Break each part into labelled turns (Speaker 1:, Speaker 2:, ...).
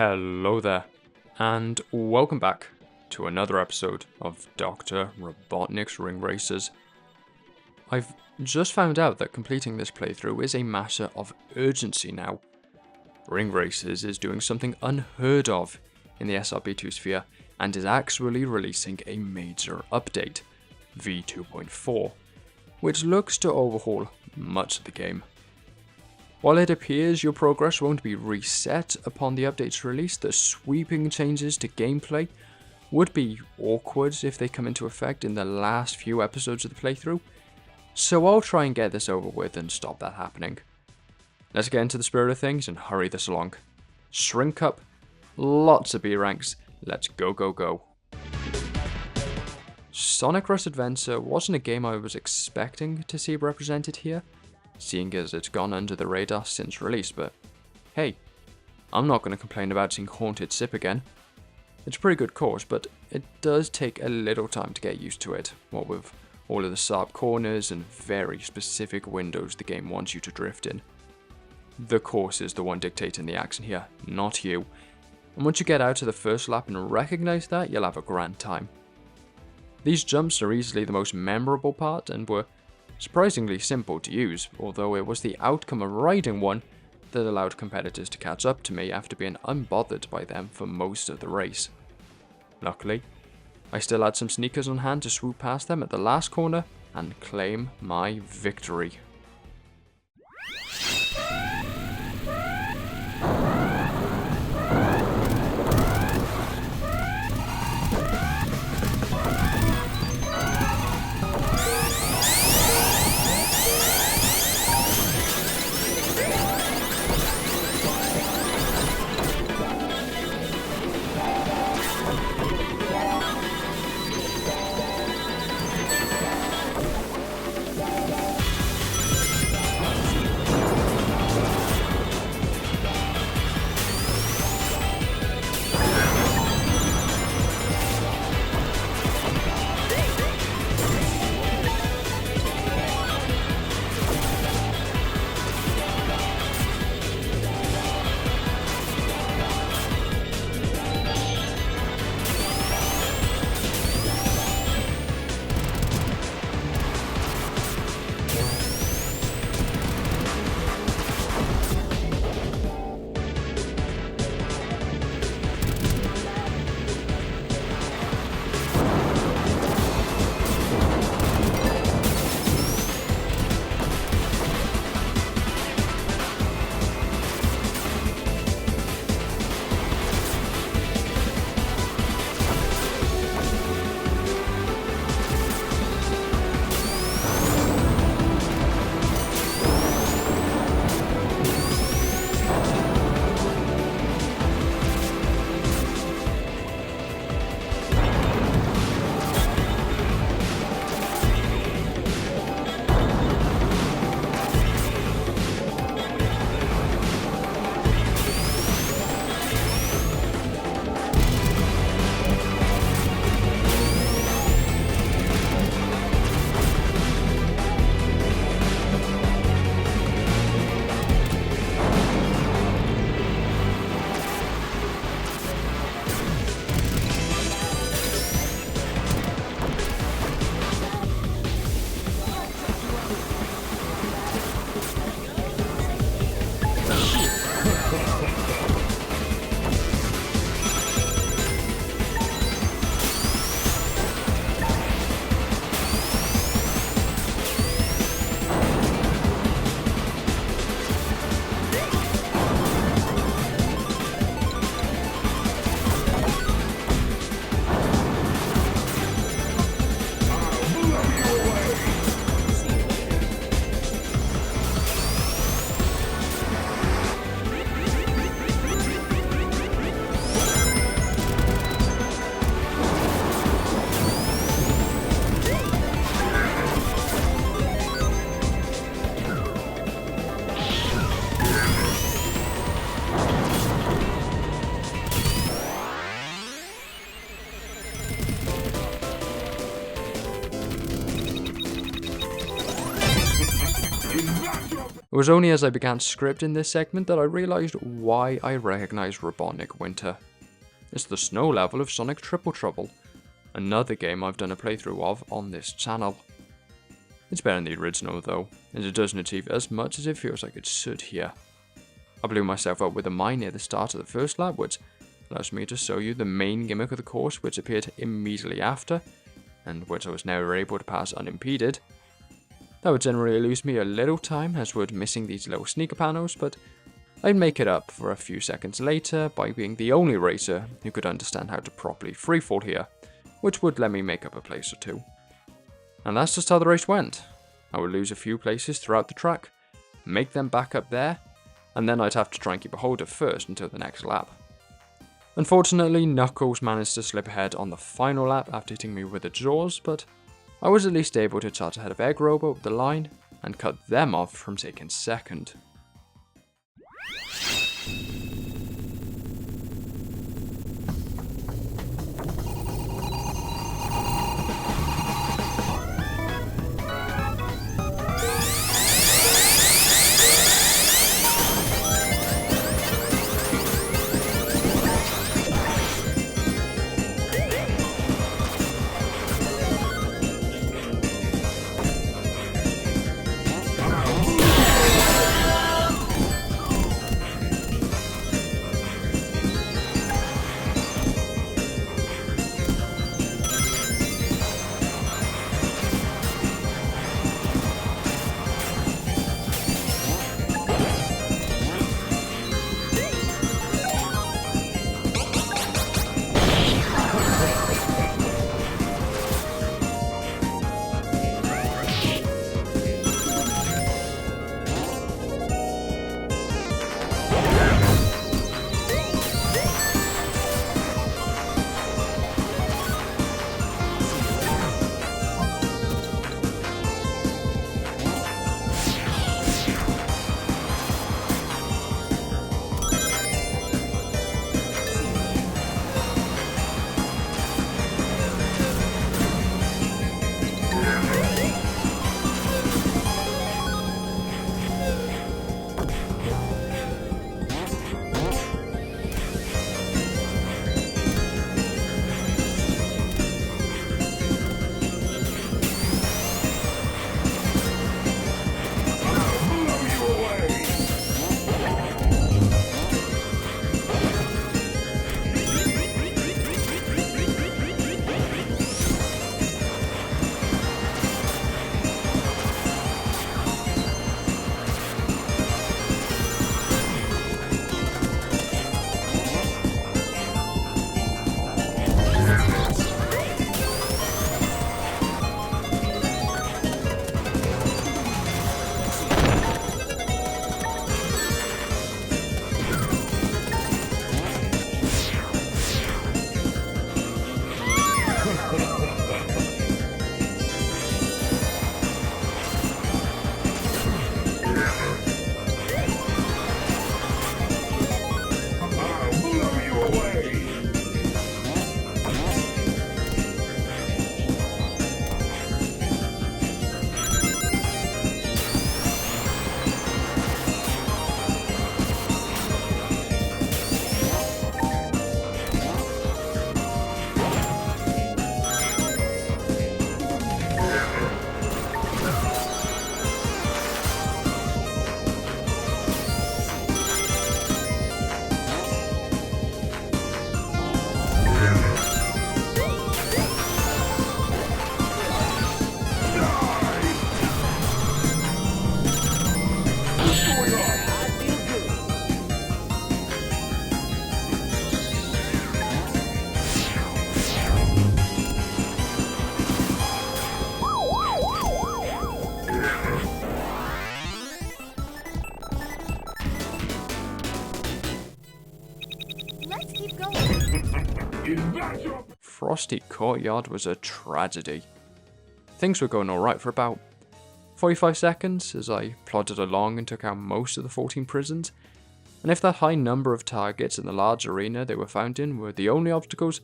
Speaker 1: Hello there, and welcome back to another episode of Dr. Robotnik's Ring Races. I've just found out that completing this playthrough is a matter of urgency now. Ring Races is doing something unheard of in the SRB2 sphere and is actually releasing a major update, V2.4, which looks to overhaul much of the game. While it appears your progress won't be reset upon the update's release, the sweeping changes to gameplay would be awkward if they come into effect in the last few episodes of the playthrough, so I'll try and get this over with and stop that happening. Let's get into the spirit of things and hurry this along. Shrink up, lots of B ranks, let's go go go. Sonic Rush Adventure wasn't a game I was expecting to see represented here, seeing as it's gone under the radar since release, but hey, I'm not going to complain about seeing Haunted Sip again. It's a pretty good course, but it does take a little time to get used to it, what with all of the sharp corners and very specific windows the game wants you to drift in. The course is the one dictating the action here, not you, and once you get out of the first lap and recognize that, you'll have a grand time. These jumps are easily the most memorable part and were surprisingly simple to use, although it was the outcome of riding one that allowed competitors to catch up to me after being unbothered by them for most of the race. Luckily, I still had some sneakers on hand to swoop past them at the last corner and claim my victory. It was only as I began scripting this segment that I realised why I recognised Robotnik Winter. It's the snow level of Sonic Triple Trouble, another game I've done a playthrough of on this channel. It's better than the original though, as it doesn't achieve as much as it feels like it should here. I blew myself up with a mine near the start of the first lap, which allows me to show you the main gimmick of the course, which appeared immediately after, and which I was never able to pass unimpeded. That would generally lose me a little time, as would missing these little sneaker panels, but I'd make it up for a few seconds later by being the only racer who could understand how to properly freefall here, which would let me make up a place or two. And that's just how the race went. I would lose a few places throughout the track, make them back up there, and then I'd have to try and keep a hold of first until the next lap. Unfortunately, Knuckles managed to slip ahead on the final lap after hitting me with the jaws, but I was at least able to charge ahead of Egg Robo with the line and cut them off from taking second. Frosty Courtyard was a tragedy. Things were going alright for about 45 seconds as I plodded along and took out most of the 14 prisons, and if that high number of targets in the large arena they were found in were the only obstacles,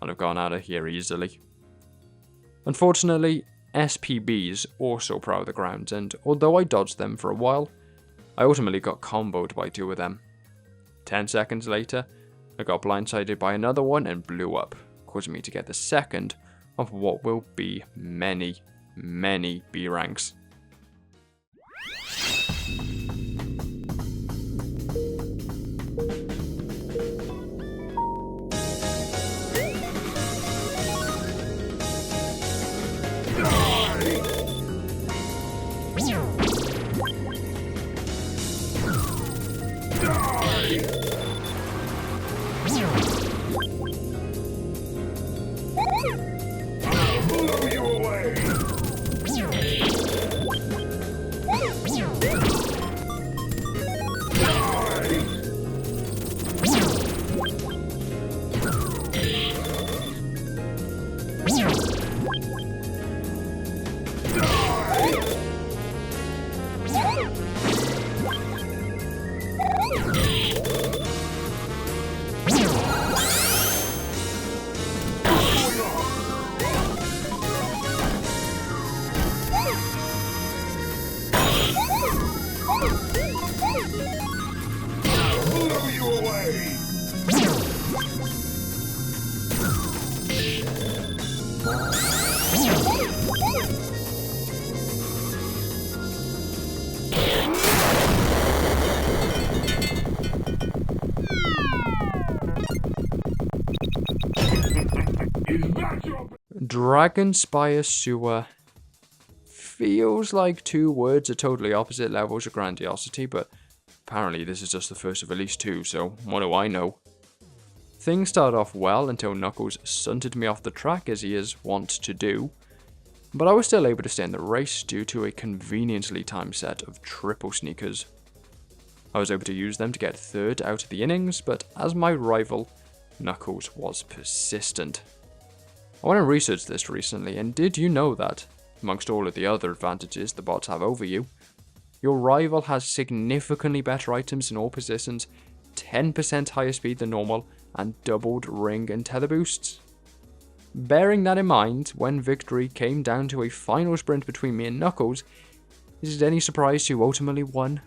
Speaker 1: I'd have gone out of here easily. Unfortunately, SPBs also prowl the grounds, and although I dodged them for a while, I ultimately got comboed by 2 of them. 10 seconds later, I got blindsided by another one and blew up, causing me to get the second of what will be many, many B ranks. Spire Sewer feels like 2 words at totally opposite levels of grandiosity, but apparently this is just the first of at least 2, so what do I know? Things started off well until Knuckles sunted me off the track as he is wont to do, but I was still able to stay in the race due to a conveniently timed set of triple sneakers. I was able to use them to get 3rd out of the innings, but as my rival, Knuckles was persistent. I went and researched this recently, and did you know that, amongst all of the other advantages the bots have over you, your rival has significantly better items in all positions, 10% higher speed than normal, and doubled ring and tether boosts? Bearing that in mind, when victory came down to a final sprint between me and Knuckles, is it any surprise who ultimately won?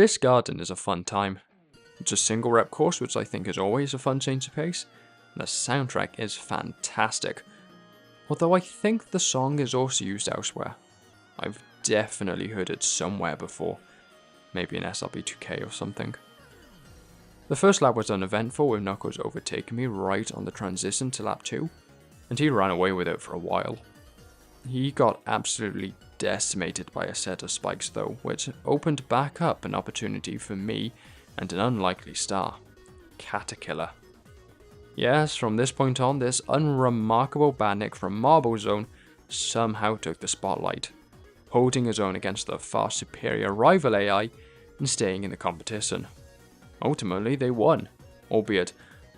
Speaker 1: Abyss Garden is a fun time. It's a single rep course, which I think is always a fun change of pace, and the soundtrack is fantastic. Although I think the song is also used elsewhere. I've definitely heard it somewhere before, maybe in SRB2K or something. The first lap was uneventful, with Knuckles overtaking me right on the transition to lap 2, and he ran away with it for a while. He got absolutely decimated by a set of spikes though, which opened back up an opportunity for me and an unlikely star, Caterkiller. Yes, from this point on, this unremarkable bandit from Marble Zone somehow took the spotlight, holding his own against the far superior rival AI and staying in the competition. Ultimately, they won, albeit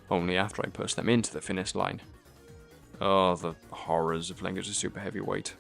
Speaker 1: only after I pushed them into the finish line. Oh, the horrors of playing as a super heavyweight.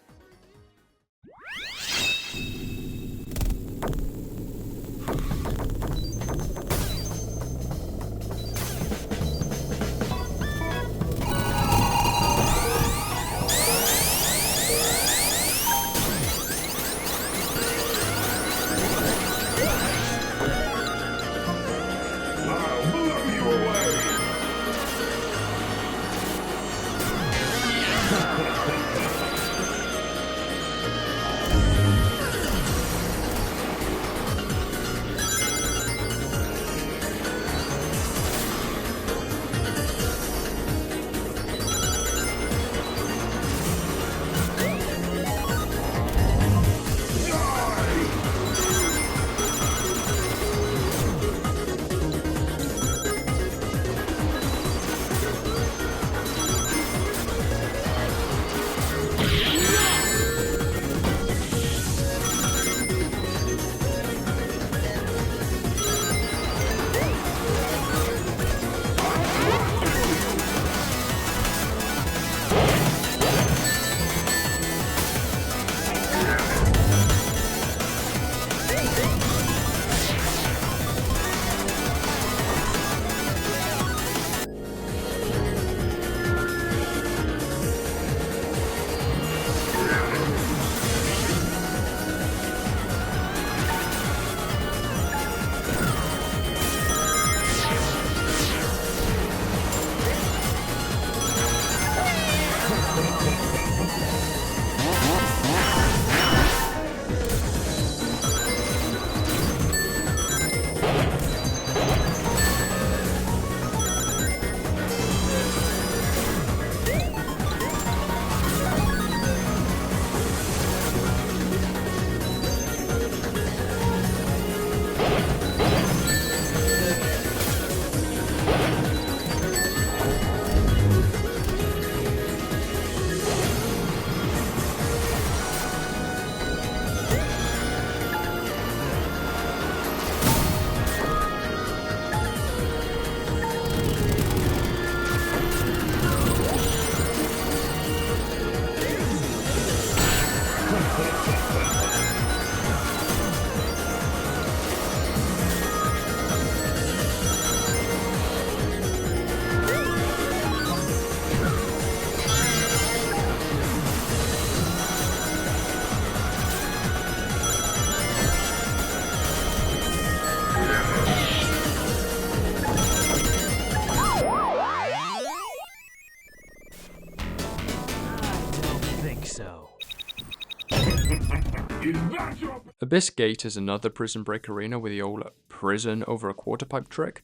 Speaker 1: Abyss Gate is another prison break arena with the old prison over a quarter pipe trick,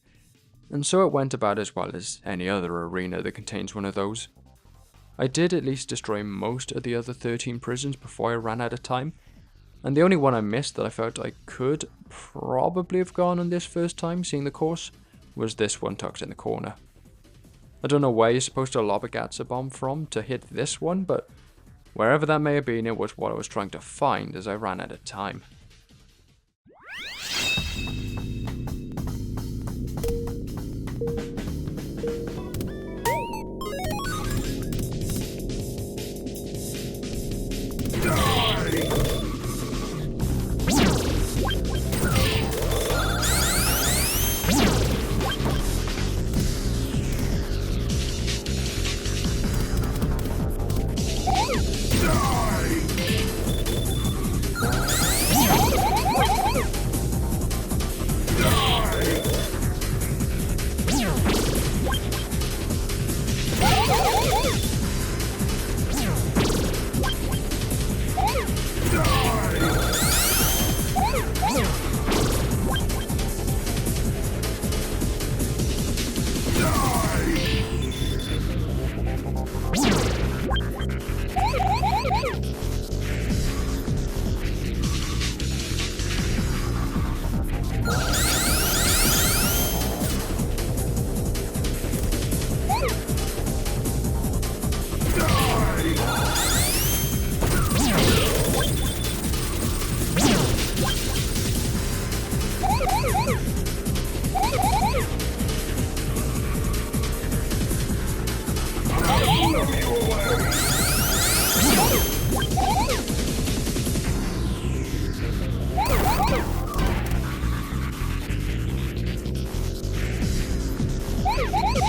Speaker 1: and so it went about as well as any other arena that contains one of those. I did at least destroy most of the other 13 prisons before I ran out of time, and the only one I missed that I felt I could probably have gone on this first time seeing the course was this one tucked in the corner. I don't know where you're supposed to lob a Gatsa bomb from to hit this one, but wherever that may have been, it was what I was trying to find as I ran out of time.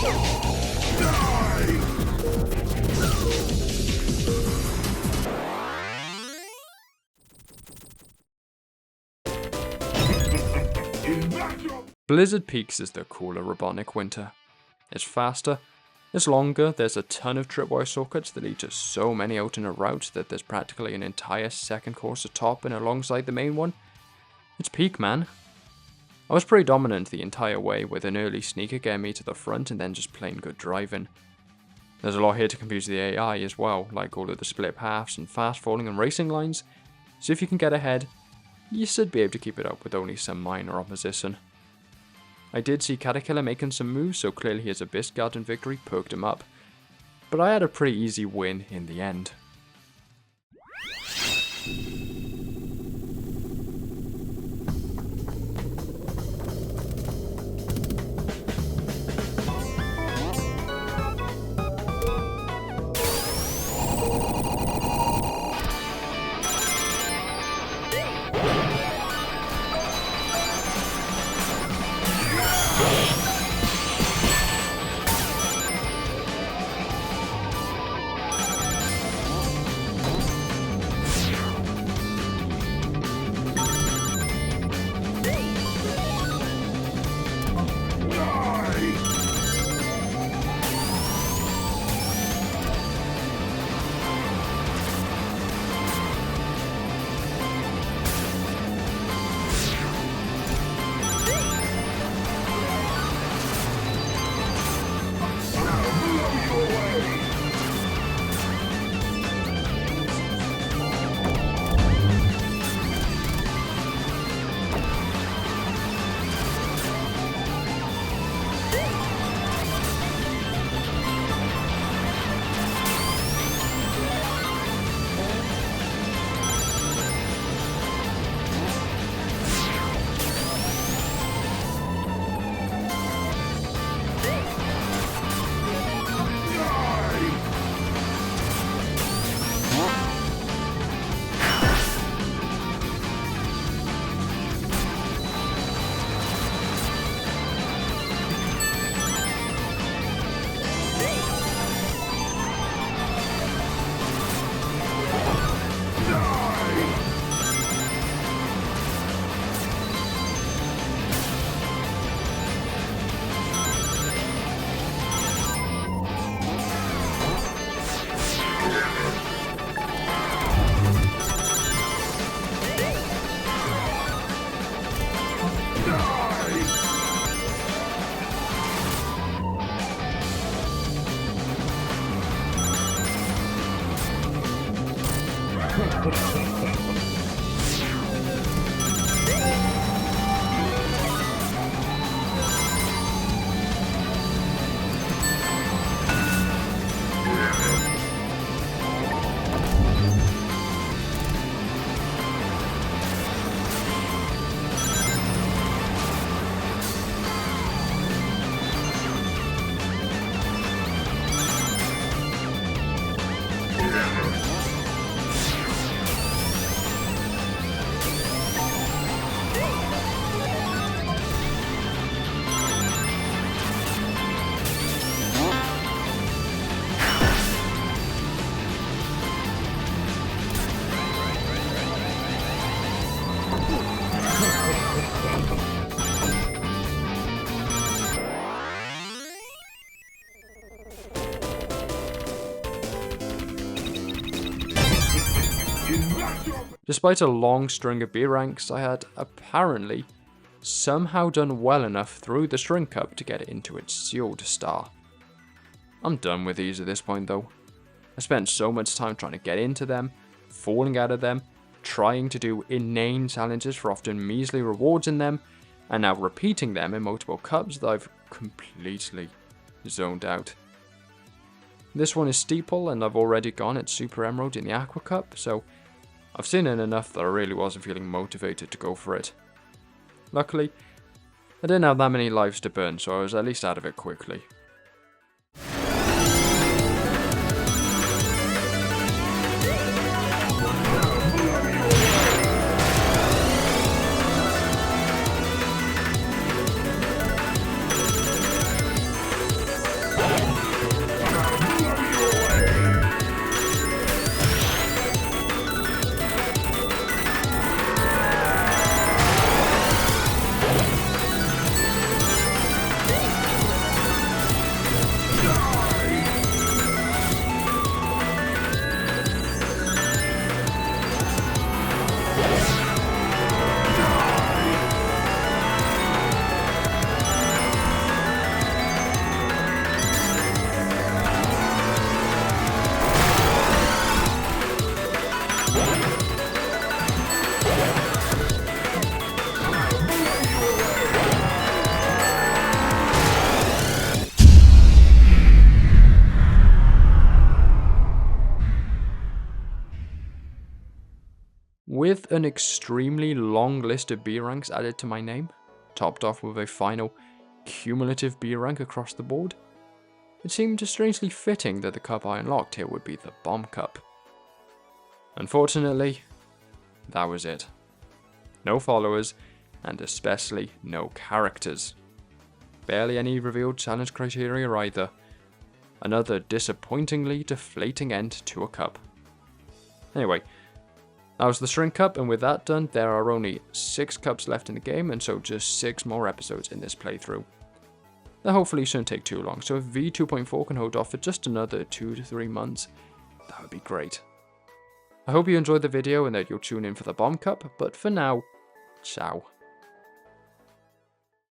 Speaker 1: Blizzard Peaks is the cooler Robotnik Winter. It's faster, it's longer, there's a ton of tripwire shortcuts that lead to so many alternate routes that there's practically an entire second course atop and alongside the main one. It's peak, man. I was pretty dominant the entire way, with an early sneaker getting me to the front and then just plain good driving. There's a lot here to confuse the AI as well, like all of the split paths and fast falling and racing lines, so if you can get ahead, you should be able to keep it up with only some minor opposition. I did see Caterkiller making some moves, so clearly his Abyss Garden victory perked him up, but I had a pretty easy win in the end. Despite a long string of B ranks, I had apparently somehow done well enough through the Shrunk Cup to get it into its sealed star. I'm done with these at this point though. I spent so much time trying to get into them, falling out of them, trying to do inane challenges for often measly rewards in them, and now repeating them in multiple cups that I've completely zoned out. This one is Steeple, and I've already gone at Super Emerald in the Aqua Cup, so I've seen it enough that I really wasn't feeling motivated to go for it. Luckily, I didn't have that many lives to burn, so I was at least out of it quickly. with an extremely long list of B ranks added to my name, topped off with a final cumulative B rank across the board, it seemed strangely fitting that the cup I unlocked here would be the Bomb Cup. Unfortunately, that was it. No followers, and especially no characters. Barely any revealed challenge criteria either. Another disappointingly deflating end to a cup. Anyway, that was the Shrink Cup, and with that done, there are only 6 cups left in the game, and so just 6 more episodes in this playthrough. That hopefully shouldn't take too long, so if V2.4 can hold off for just another 2 to 3 months, that would be great. I hope you enjoyed the video and that you'll tune in for the Bomb Cup, but for now, ciao.